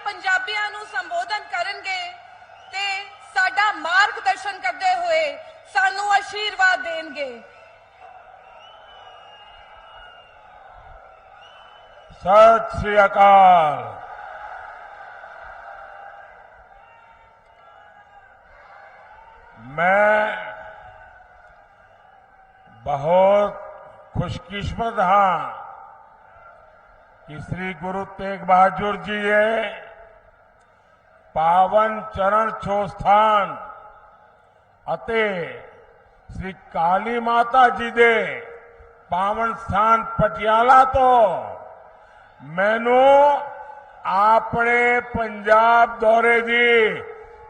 ਪੰਜਾਬੀਆਂ ਨੂੰ ਸੰਬੋਧਨ ਕਰਨਗੇ ਤੇ ਸਾਡਾ ਮਾਰਗਦਰਸ਼ਨ ਕਰਦੇ ਹੋਏ ਸਾਨੂੰ ਆਸ਼ੀਰਵਾਦ ਦੇਣਗੇ। सत श्री अकाल। मैं बहुत खुशकिस्मत हाँ कि श्री गुरु तेग बहादुर जी ये पावन चरण छो स्थान अते श्री काली माता जी दे पावन स्थान पटियाला तो मैनू अपने पंजाब दौरे की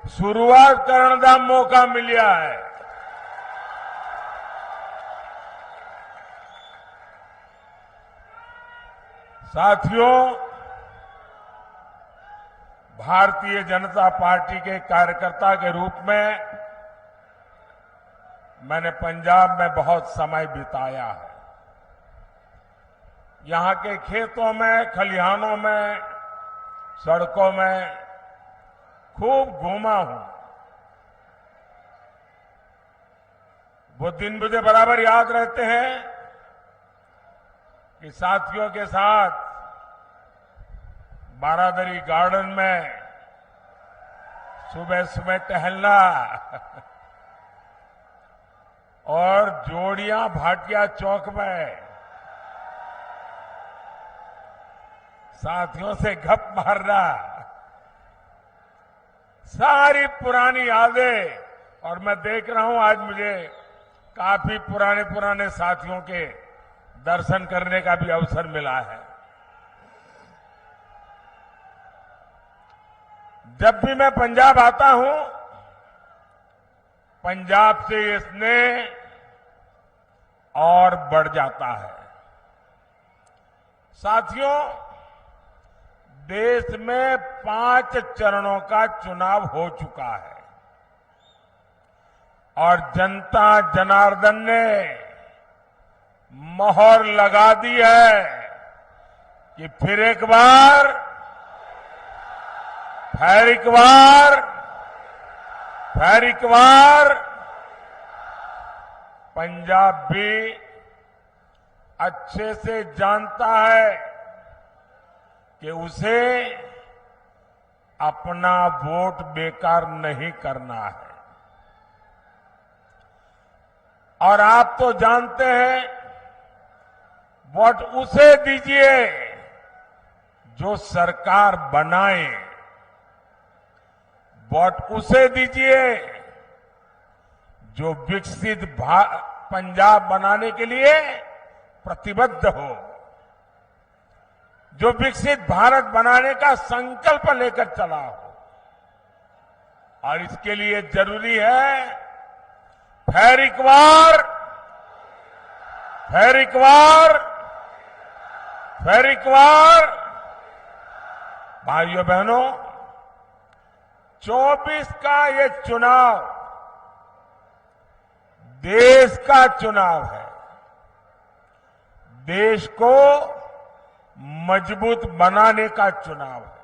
शुरुआत करने का मौका मिलिया है। साथियों, भारतीय जनता पार्टी के कार्यकर्ता के रूप में मैंने पंजाब में बहुत समय बिताया है। यहां के खेतों में, खलिहानों में, सड़कों में खूब घूमा हूं। वो दिन मुझे बराबर याद रहते हैं कि साथियों के साथ बारादरी गार्डन में सुबह सुबह टहलना और जोड़ियां भाटिया चौक में साथियों से गप मारना, सारी पुरानी यादें। और मैं देख रहा हूं आज मुझे काफी पुराने साथियों के दर्शन करने का भी अवसर मिला है। जब भी मैं पंजाब आता हूं, पंजाब से ये स्नेह और बढ़ जाता है। साथियों, देश में 5 चरणों का चुनाव हो चुका है और जनता जनार्दन ने मोहर लगा दी है कि फिर एक बार पंजाब भी अच्छे से जानता है कि उसे अपना वोट बेकार नहीं करना है। और आप तो जानते हैं, वोट उसे दीजिए जो सरकार बनाए, वोट उसे दीजिए जो विकसित पंजाब बनाने के लिए प्रतिबद्ध हो, जो विकसित भारत बनाने का संकल्प लेकर चला हो। और इसके लिए जरूरी है फिर एक बार भाइयों बहनों, 24 का ये चुनाव देश का चुनाव है। देश को मजबूत बनाने का चुनाव है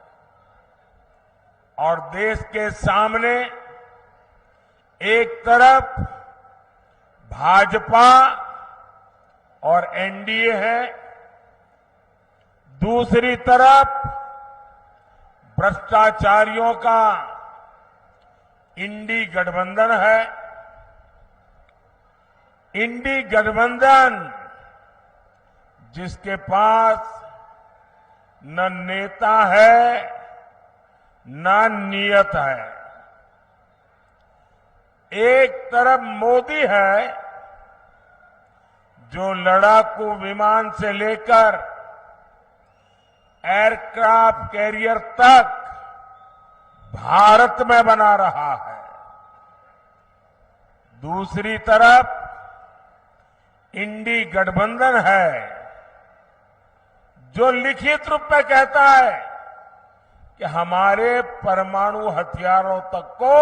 और देश के सामने एक तरफ भाजपा और एनडीए है, दूसरी तरफ भ्रष्टाचारियों का इंडी गठबंधन है। इंडी गठबंधन जिसके पास न नेता है न नियत है। एक तरफ मोदी है जो लड़ाकू विमान से लेकर एयरक्राफ्ट कैरियर तक भारत में बना रहा है। दूसरी तरफ इंडी गठबंधन है जो लिखित रूप में कहता है कि हमारे परमाणु हथियारों तक को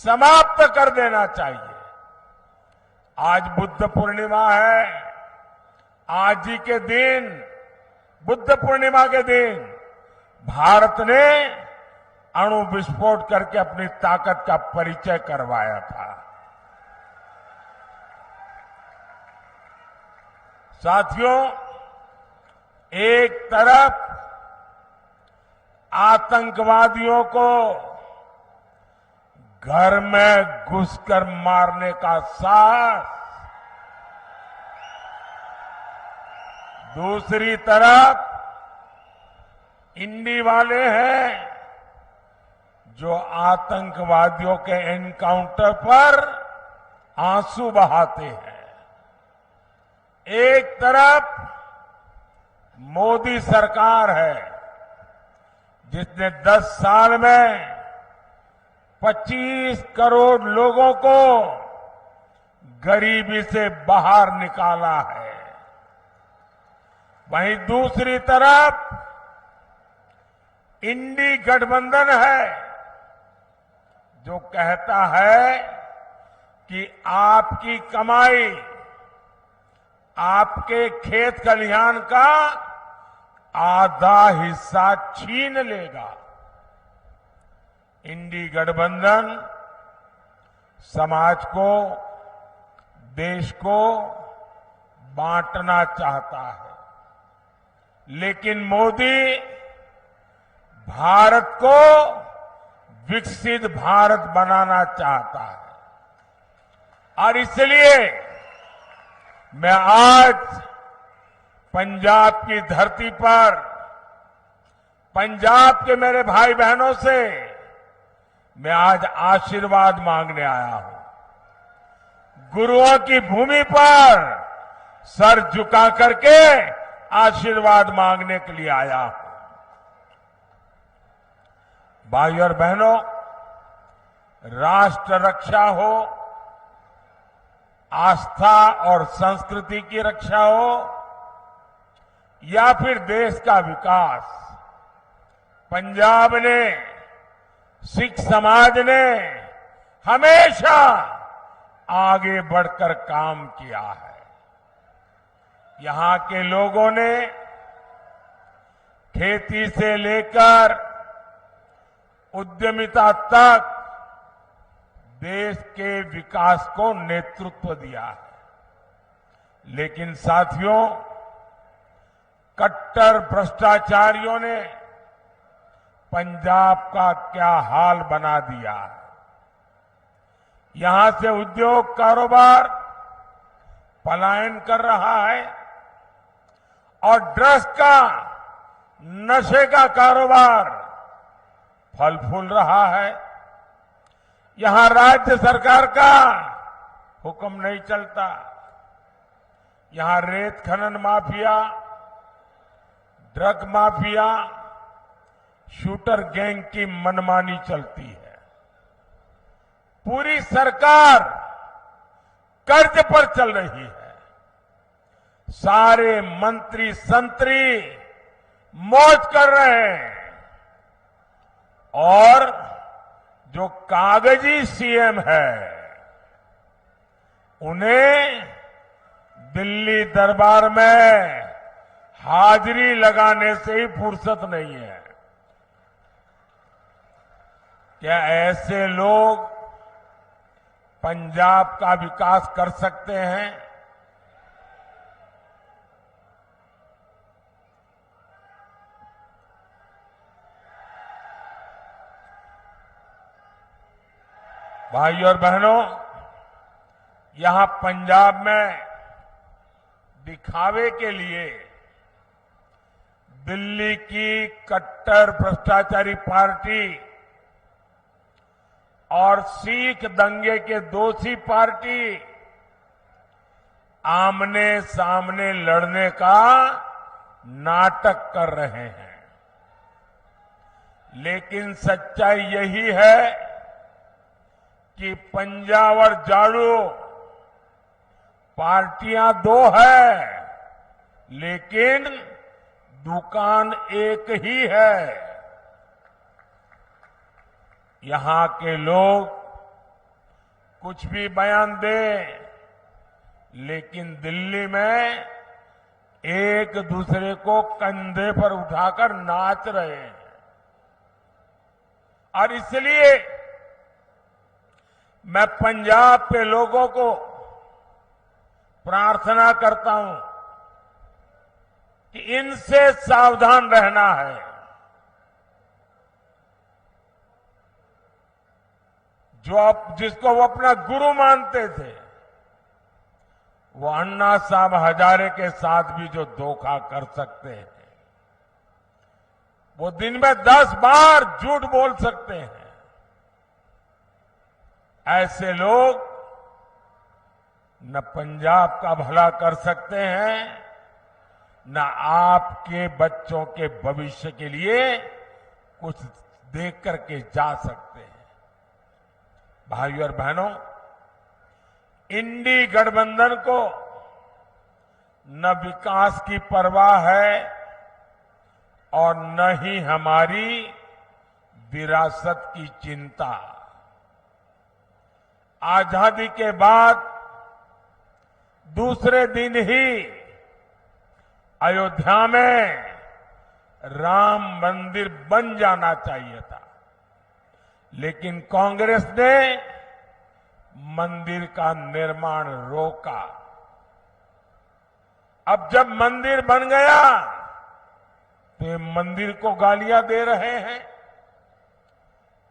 समाप्त कर देना चाहिए। आज बुद्ध पूर्णिमा है। आज ही के दिन, बुद्ध पूर्णिमा के दिन भारत ने अणु विस्फोट करके अपनी ताकत का परिचय करवाया था। साथियों, एक तरफ आतंकवादियों को घर में घुसकर मारने का साहस, दूसरी तरफ इंडी वाले हैं जो आतंकवादियों के एनकाउंटर पर आंसू बहाते हैं। एक तरफ मोदी सरकार है जिसने 10 साल में 25 करोड़ लोगों को गरीबी से बाहर निकाला है। वहीं दूसरी तरफ इंडी गठबंधन है जो कहता है कि आपकी कमाई, आपके खेत खलिहान का आधा हिस्सा छीन लेगा। इंडी गठबंधन समाज को, देश को बांटना चाहता है, लेकिन मोदी भारत को विकसित भारत बनाना चाहता है। और इसलिए मैं आज पंजाब की धरती पर पंजाब के मेरे भाई बहनों से मैं आज आशीर्वाद मांगने आया हूं। गुरुओं की भूमि पर सर झुका करके आशीर्वाद मांगने के लिए आया हूं। भाइयों और बहनों, राष्ट्र रक्षा हो, आस्था और संस्कृति की रक्षा हो या फिर देश का विकास, पंजाब ने, सिख समाज ने हमेशा आगे बढ़कर काम किया है। यहां के लोगों ने खेती से लेकर उद्यमिता तक देश के विकास को नेतृत्व दिया है। लेकिन साथियों, कट्टर भ्रष्टाचारियों ने पंजाब का क्या हाल बना दिया है। यहां से उद्योग कारोबार पलायन कर रहा है और ड्रग्स का, नशे का कारोबार फल फूल रहा है। यहां राज्य सरकार का हुक्म नहीं चलता। यहां रेत खनन mafia, drug mafia, shooter gang की मनमानी चलती है। पूरी सरकार कर्ज पर चल रही है। सारे मंत्री संतरी मौज कर रहे हैं और जो कागजी सीएम है उन्हें दिल्ली दरबार में हाजिरी लगाने से ही फुर्सत नहीं है। क्या ऐसे लोग पंजाब का विकास कर सकते हैं? भाइयों और बहनों, यहां पंजाब में दिखावे के लिए दिल्ली की कट्टर भ्रष्टाचारी पार्टी और सिख दंगे के दोषी पार्टी आमने सामने लड़ने का नाटक कर रहे हैं। लेकिन सच्चाई यही है कि पंजाब और झाड़ू पार्टियां दो है, लेकिन दुकान एक ही है। यहां के लोग कुछ भी बयान दें, लेकिन दिल्ली में एक दूसरे को कंधे पर उठाकर नाच रहे हैं। और इसलिए मैं पंजाब के लोगों को प्रार्थना करता हूं कि इनसे सावधान रहना है। जिसको वो अपना गुरु मानते थे, वो अन्ना साहब हजारे के साथ भी जो धोखा कर सकते हैं, वो दिन में 10 बार झूठ बोल सकते हैं। ऐसे लोग न पंजाब का भला कर सकते हैं, न आपके बच्चों के भविष्य के लिए कुछ देख करके जा सकते हैं। भाइयों और बहनों, इंडी गठबंधन को न विकास की परवाह है और न ही हमारी विरासत की चिंता। आजादी के बाद दूसरे दिन ही अयोध्या में राम मंदिर बन जाना चाहिए था, लेकिन कांग्रेस ने मंदिर का निर्माण रोका। अब जब मंदिर बन गया तो ये मंदिर को गालियां दे रहे हैं।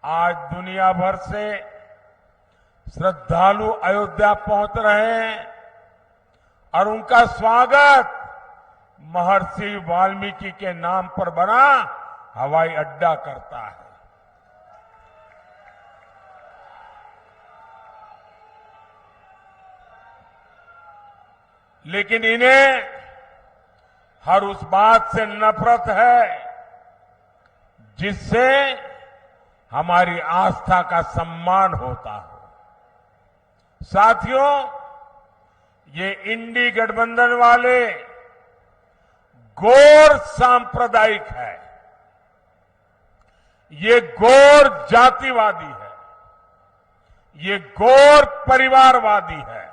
आज दुनिया भर से श्रद्धालु अयोध्या पहुंच रहे हैं और उनका स्वागत महर्षि वाल्मीकि के नाम पर बना हवाई अड्डा करता है। लेकिन इन्हें हर उस बात से नफरत है जिससे हमारी आस्था का सम्मान होता हो। साथियों, ये इंडी गठबंधन वाले घोर सांप्रदायिक है, ये घोर जातिवादी है, ये घोर परिवारवादी है।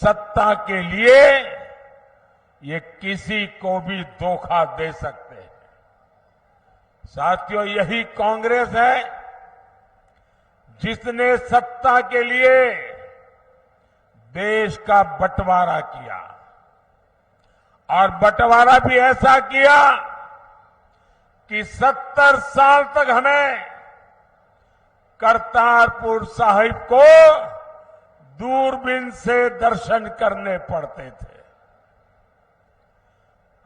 सत्ता के लिए ये किसी को भी धोखा दे सकते हैं। साथियों, यही कांग्रेस है जिसने सत्ता के लिए देश का बंटवारा किया और बंटवारा भी ऐसा किया कि 70 साल तक हमें करतारपुर साहिब को दूरबीन से दर्शन करने पड़ते थे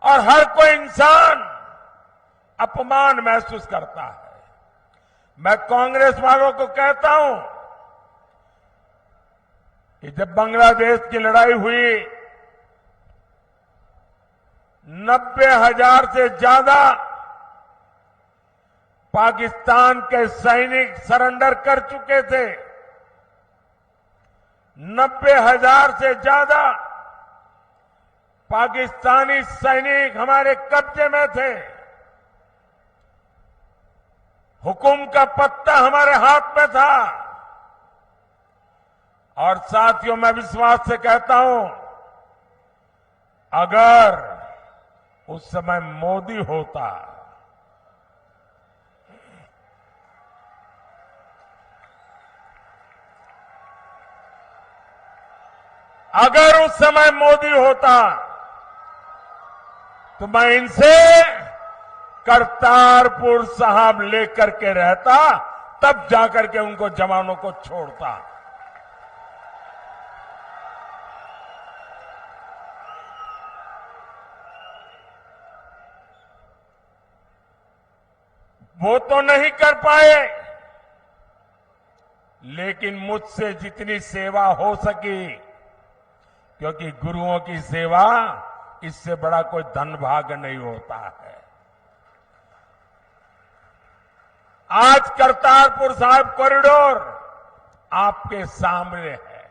और हर कोई इंसान अपमान महसूस करता है। मैं कांग्रेस वालों को कहता हूं कि जब बांग्लादेश की लड़ाई हुई 90,000 से ज्यादा पाकिस्तान के सैनिक सरेंडर कर चुके थे। 90,000 से ज्यादा पाकिस्तानी सैनिक हमारे कब्जे में थे। हुकुम का पत्ता हमारे हाथ में था। और साथियों, मैं विश्वास से कहता हूं, अगर उस समय मोदी होता, अगर उस समय मोदी होता तो मैं इनसे करतारपुर साहब लेकर के रहता, तब जाकर के उनको जवानों को छोड़ता। वो तो नहीं कर पाए, लेकिन मुझसे जितनी सेवा हो सकी, क्योंकि गुरुओं की सेवा इससे बड़ा कोई धन भाग नहीं होता है। आज करतारपुर साहिब कॉरिडोर आपके सामने है।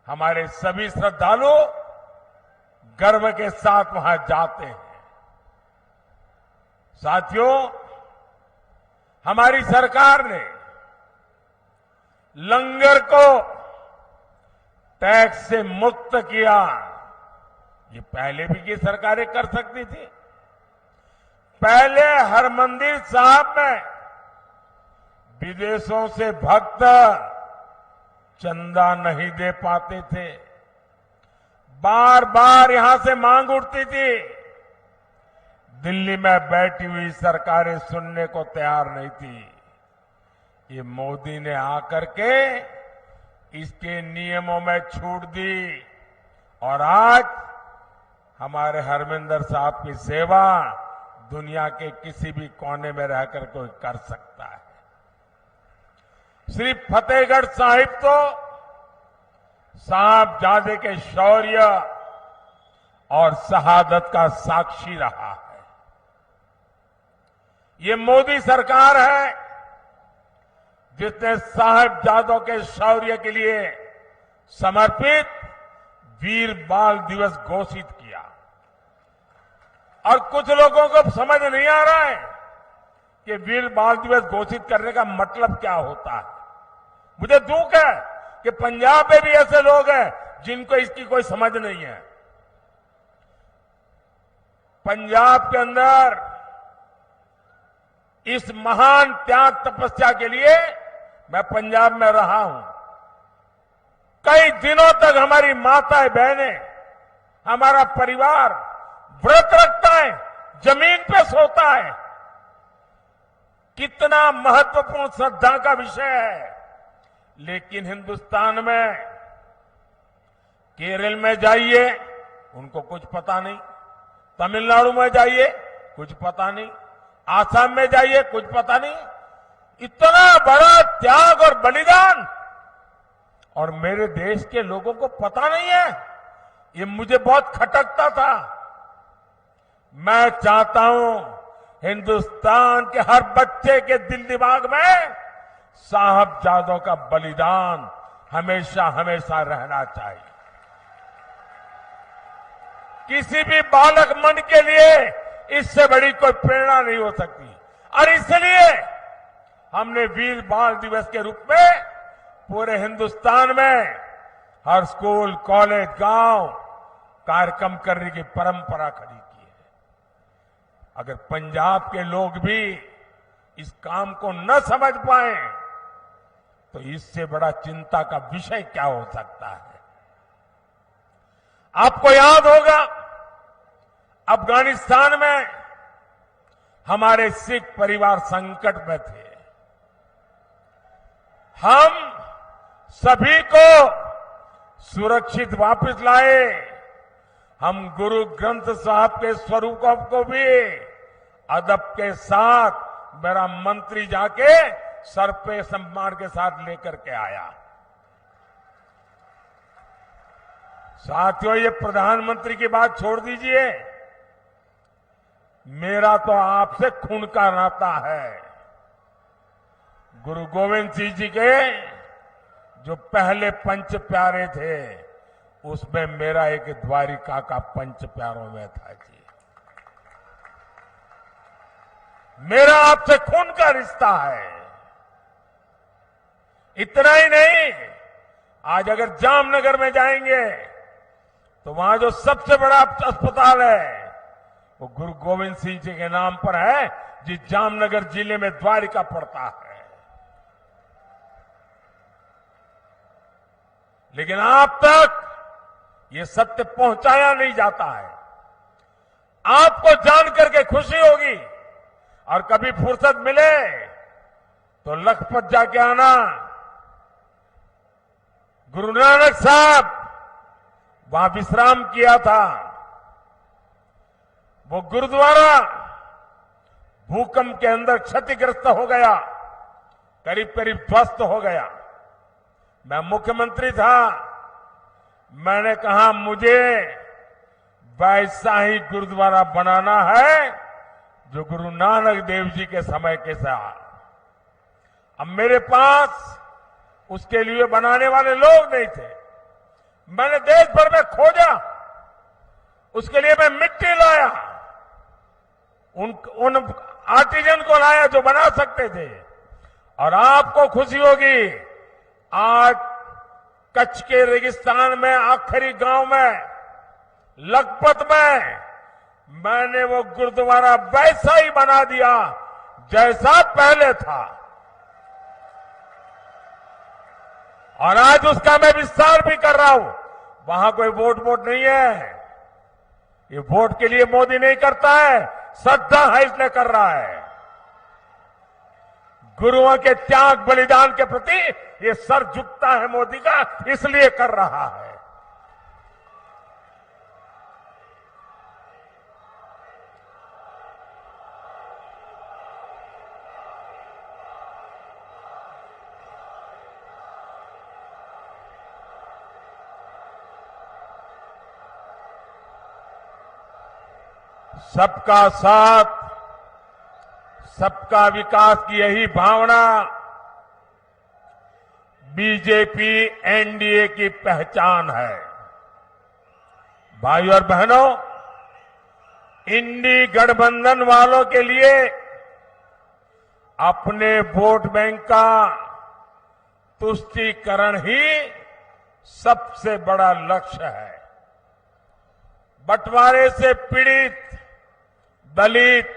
हमारे सभी श्रद्धालु गर्व के साथ वहां जाते हैं। साथियों, हमारी सरकार ने लंगर को टैक्स से मुक्त किया। ये पहले भी ये सरकारें कर सकती थी। पहले हरमंदिर साहब में विदेशों से भक्त चंदा नहीं दे पाते थे। बार बार यहां से मांग उठती थी। दिल्ली में बैठी हुई सरकारें सुनने को तैयार नहीं थी। ये मोदी ने आकर के इसके नियमों में छूट दी और आज हमारे हरमिंदर साहब की सेवा दुनिया के किसी भी कोने में रहकर कोई कर सकता है। श्री फतेहगढ़ साहिब तो साहबजादे के शौर्य और शहादत का साक्षी रहा है। ये मोदी सरकार है जिसने साहबजादों के शौर्य के लिए समर्पित वीर बाल दिवस घोषित किया। और कुछ लोगों को समझ नहीं आ रहा है कि वीर बाल दिवस घोषित करने का मतलब क्या होता है। मुझे दुख है कि पंजाब में भी ऐसे लोग हैं जिनको इसकी कोई समझ नहीं है। पंजाब के अंदर इस महान त्याग तपस्या के लिए मैं पंजाब में रहा हूं। कई दिनों तक हमारी माताएं बहनें, हमारा परिवार व्रत रखता है, जमीन पे सोता है। कितना महत्वपूर्ण श्रद्धा का विषय है। लेकिन हिंदुस्तान में केरल में जाइए, उनको कुछ पता नहीं। तमिलनाडु में जाइए, कुछ पता नहीं। आसाम में जाइए, कुछ पता नहीं। इतना बड़ा त्याग और बलिदान और मेरे देश के लोगों को पता नहीं है। ये मुझे बहुत खटकता था। मैं चाहता हूं हिंदुस्तान के हर बच्चे के दिल दिमाग में साहबजादों का बलिदान हमेशा हमेशा रहना चाहिए। किसी भी बालक मन के लिए इससे बड़ी कोई प्रेरणा नहीं हो सकती। और इसलिए हमने वीर बाल दिवस के रूप में पूरे हिंदुस्तान में हर स्कूल, कॉलेज, गांव कार्यक्रम करने की परंपरा खड़ी की है। अगर पंजाब के लोग भी इस काम को न समझ पाए तो इससे बड़ा चिंता का विषय क्या हो सकता है। आपको याद होगा अफगानिस्तान में हमारे सिख परिवार संकट में थे। हम सभी को सुरक्षित वापस लाए। हम गुरु ग्रंथ साहब के स्वरूपों को भी अदब के साथ मेरा मंत्री जाके सर पे सम्मान के साथ लेकर के आया। साथियों, ये प्रधानमंत्री की बात छोड़ दीजिए। मेरा तो आपसे खून का नाता है। गुरु गोविंद सिंह जी के जो पहले पंच प्यारे थे उसमें मेरा एक द्वारिका का पंच प्यारों में था जी। मेरा आपसे खून का रिश्ता है। इतना ही नहीं, आज अगर जामनगर में जाएंगे तो वहां जो सबसे बड़ा अस्पताल है वो गुरु गोविंद सिंह जी के नाम पर है, जिस जामनगर जिले में द्वारिका पड़ता है। लेकिन आप तक ये सत्य पहुंचाया नहीं जाता है। आपको जानकर के खुशी होगी और कभी फुर्सत मिले तो लखपत जाके आना। गुरु नानक साहब वहां विश्राम किया था। वो गुरुद्वारा भूकंप के अंदर क्षतिग्रस्त हो गया, करीब करीब ध्वस्त हो गया। मैं मुख्यमंत्री था। मैंने कहा मुझे वैसा ही गुरुद्वारा बनाना है जो गुरु नानक देव जी के समय के साथ। अब मेरे पास उसके लिए बनाने वाले लोग नहीं थे। मैंने देश भर में खोजा, उसके लिए मैं मिट्टी लाया, उन आर्टिजन को लाया जो बना सकते थे। और आपको खुशी होगी, आज कच्छ के रेगिस्तान में आखिरी गांव में लखपत में मैंने वो गुरुद्वारा वैसा ही बना दिया जैसा पहले था। और आज उसका मैं विस्तार भी कर रहा हूं। वहां कोई वोट नहीं है। ये वोट के लिए मोदी नहीं करता है, श्रद्धा है इसलिए कर रहा है। गुरुओं के त्याग बलिदान के प्रति ये सर झुकता है मोदी का, इसलिए कर रहा है। सबका साथ, सबका विकास की यही भावना बीजेपी एनडीए की पहचान है। भाइयों और बहनों, इंडी गठबंधन वालों के लिए अपने वोट बैंक का तुष्टीकरण ही सबसे बड़ा लक्ष्य है। बंटवारे से पीड़ित दलित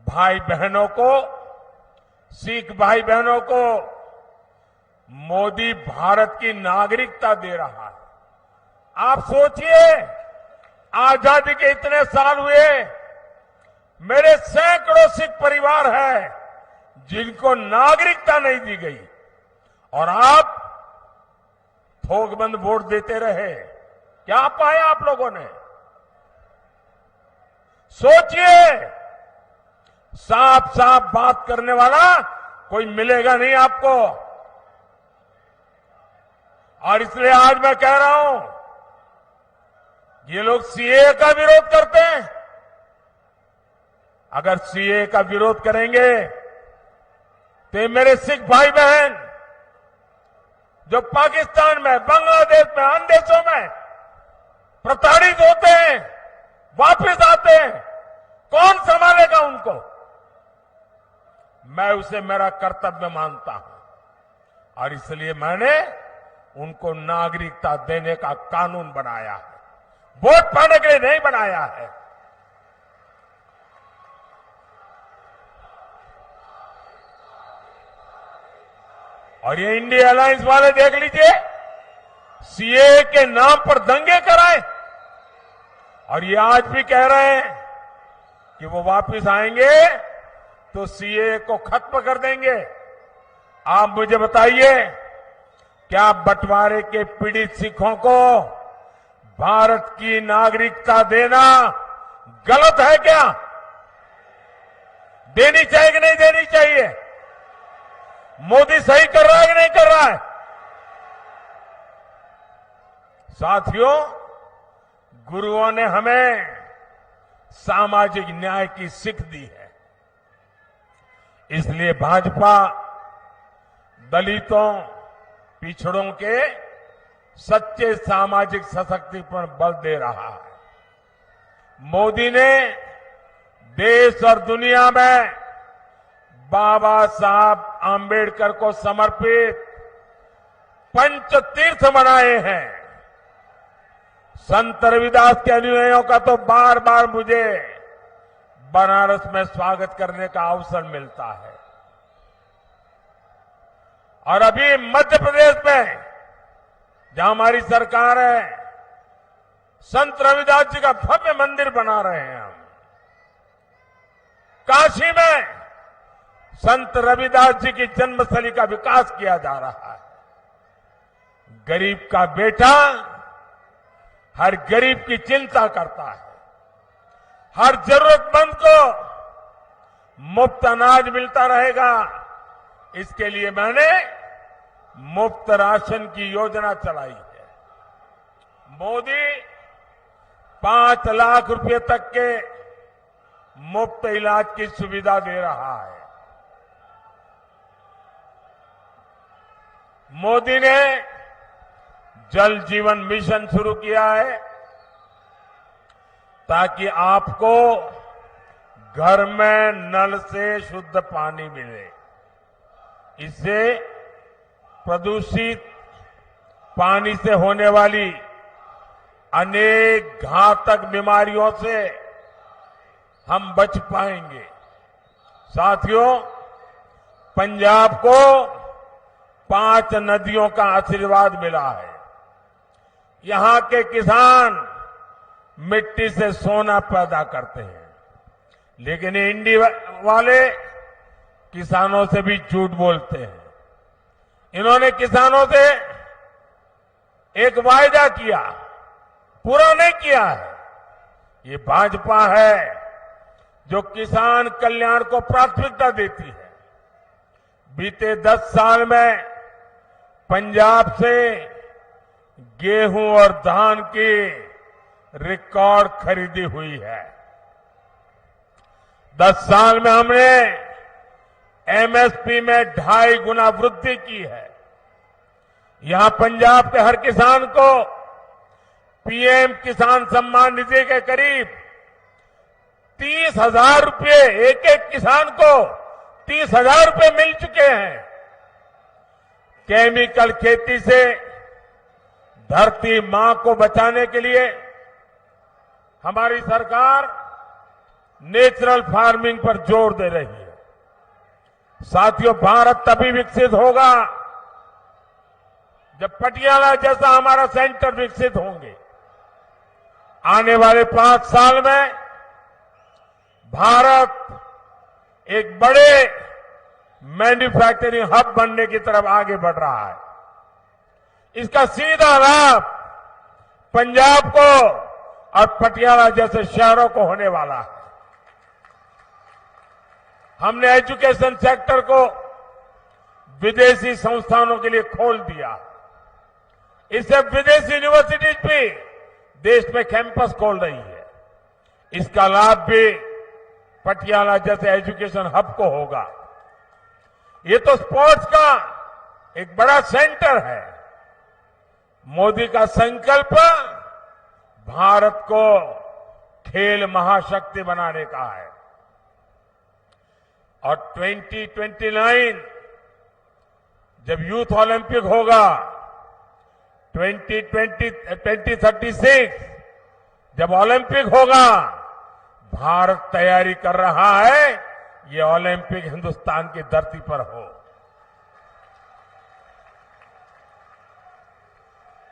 भाई बहनों को, सिख भाई बहनों को मोदी भारत की नागरिकता दे रहा है। आप सोचिए, आजादी के इतने साल हुए, मेरे सैकड़ों सिख परिवार हैं जिनको नागरिकता नहीं दी गई, और आप थोकबंद वोट देते रहे। क्या पाया आप लोगों ने? सोचिए, साफ साफ बात करने वाला कोई मिलेगा नहीं आपको। और इसलिए आज मैं कह रहा हूं, ये लोग सीए का विरोध करते हैं। अगर सीए का विरोध करेंगे तो ये मेरे सिख भाई बहन जो पाकिस्तान में, बांग्लादेश में, अन्य देशों में प्रताड़ित होते हैं, वापस आते हैं, कौन संभालेगा उनको? मैं उसे मेरा कर्तव्य मानता हूं और इसलिए मैंने उनको नागरिकता देने का कानून बनाया है, वोट पाने के लिए नहीं बनाया है। और ये इंडिया अलायंस वाले देख लीजिए, सीए के नाम पर दंगे कराए, और ये आज भी कह रहे हैं कि वो वापस आएंगे तो सीए को खत्म कर देंगे। आप मुझे बताइए, क्या बंटवारे के पीड़ित सिखों को भारत की नागरिकता देना गलत है क्या? देनी चाहिए कि नहीं देनी चाहिए? मोदी सही कर रहा है कि नहीं कर रहा है? साथियों, गुरुओं ने हमें सामाजिक न्याय की सीख दी है। इसलिए भाजपा दलितों, पिछड़ों के सच्चे सामाजिक सशक्तिकरण पर बल दे रहा है। मोदी ने देश और दुनिया में बाबा साहब आंबेडकर को समर्पित पंच तीर्थ बनाए हैं। संत रविदास के अनुयायियों का तो बार बार मुझे बनारस में स्वागत करने का अवसर मिलता है। और अभी मध्य प्रदेश में जहां हमारी सरकार है, संत रविदास जी का भव्य मंदिर बना रहे हैं हम। काशी में संत रविदास जी की जन्मस्थली का विकास किया जा रहा है। गरीब का बेटा हर गरीब की चिंता करता है। हर जरूरतमंद को मुफ्त अनाज मिलता रहेगा। इसके लिए मैंने मुफ्त राशन की योजना चलाई है। मोदी 5 लाख रुपए तक के मुफ्त इलाज की सुविधा दे रहा है। मोदी ने जल जीवन मिशन शुरू किया है ताकि आपको घर में नल से शुद्ध पानी मिले। इससे प्रदूषित पानी से होने वाली अनेक घातक बीमारियों से हम बच पाएंगे। साथियों, पंजाब को 5 नदियों का आशीर्वाद मिला है। यहां के किसान मिट्टी से सोना पैदा करते हैं, लेकिन इंडिया वाले किसानों से भी झूठ बोलते हैं। इन्होंने किसानों से एक वायदा किया, पूरा नहीं किया है। ये भाजपा है जो किसान कल्याण को प्राथमिकता देती है। बीते 10 साल में पंजाब से गेहूं और धान की रिकॉर्ड खरीदी हुई है। 10 साल में हमने एमएसपी में 2.5 गुना वृद्धि की है। यहां पंजाब के हर किसान को पीएम किसान सम्मान निधि के करीब 30,000 रुपये, एक किसान को 30,000 रुपये मिल चुके हैं। केमिकल खेती से धरती मां को बचाने के लिए हमारी सरकार नेचुरल फार्मिंग पर जोर दे रही है। साथियों, भारत तभी विकसित होगा जब पटियाला जैसा हमारा सेंटर विकसित होंगे। आने वाले 5 साल में भारत एक बड़े मैन्युफैक्चरिंग हब बनने की तरफ आगे बढ़ रहा है। इसका सीधा लाभ पंजाब को और पटियाला जैसे शहरों को होने वाला है। हमने एजुकेशन सेक्टर को विदेशी संस्थानों के लिए खोल दिया। इससे विदेशी यूनिवर्सिटीज भी देश में कैंपस खोल रही है। इसका लाभ भी पटियाला जैसे एजुकेशन हब को होगा। ये तो स्पोर्ट्स का एक बड़ा सेंटर है। मोदी का संकल्प भारत को खेल महाशक्ति बनाने का है और 2029 जब यूथ ओलंपिक होगा, 2036 जब ओलंपिक होगा, भारत तैयारी कर रहा है ये ओलंपिक हिंदुस्तान की धरती पर हो।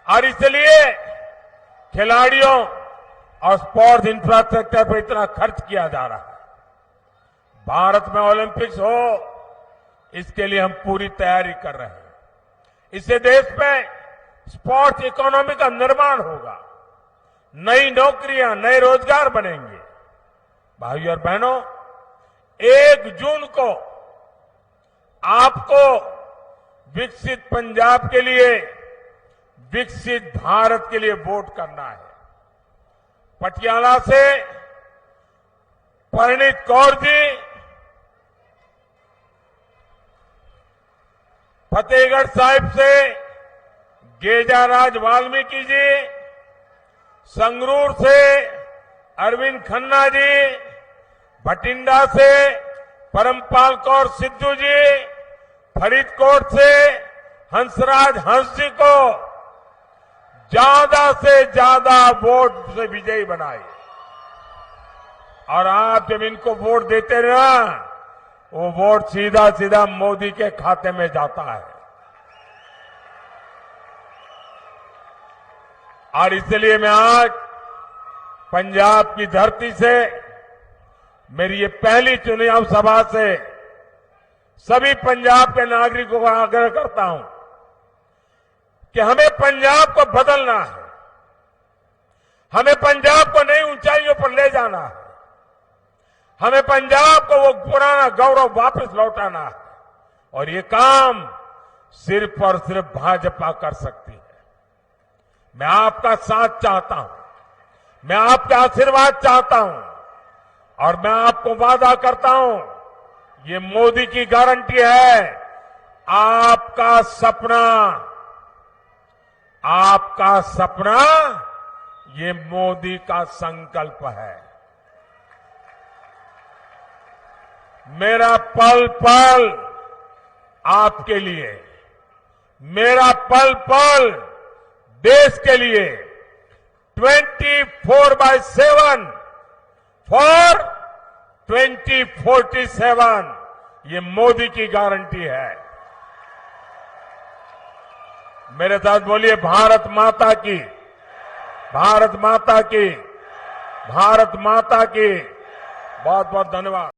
और इसलिए खिलाड़ियों और स्पोर्ट्स इंफ्रास्ट्रक्चर पर इतना खर्च किया जा रहा है। भारत में ओलंपिक्स हो, इसके लिए हम पूरी तैयारी कर रहे हैं। इससे देश में स्पोर्ट्स इकोनॉमी का निर्माण होगा, नई नौकरियां, नए रोजगार बनेंगे। भाइयों और बहनों, 1 जून को आपको विकसित पंजाब के लिए, विकसित भारत के लिए वोट करना है। पटियाला से परिणीत कौर जी, फतेहगढ़ साहिब से गेजाराज वाल्मीकि जी, संगरूर से अरविंद खन्ना जी, भटिंडा से परमपाल कौर सिद्धू जी, फरीदकोट से हंसराज हंस जी को ज्यादा से ज्यादा वोट से विजयी बनाए। और आप जब इनको वोट देते ना, वो वोट सीधा सीधा मोदी के खाते में जाता है। और इसलिए मैं आज पंजाब की धरती से, मेरी ये पहली चुनाव सभा से सभी पंजाब के नागरिकों का आग्रह करता हूं कि हमें पंजाब को बदलना है। हमें पंजाब को नई ऊंचाइयों पर ले जाना है। हमें पंजाब को वो पुराना गौरव वापस लौटाना है। और ये काम सिर्फ और सिर्फ भाजपा कर सकती है। मैं आपका साथ चाहता हूं, मैं आपका आशीर्वाद चाहता हूं और मैं आपको वादा करता हूं, ये मोदी की गारंटी है। आपका सपना ये मोदी का संकल्प है। मेरा पल पल आपके लिए, मेरा पल पल देश के लिए 24/7 फॉर 2047 ये मोदी की गारंटी है। मेरे साथ बोलिए भारत माता की, भारत माता की, भारत माता की। बहुत बहुत धन्यवाद।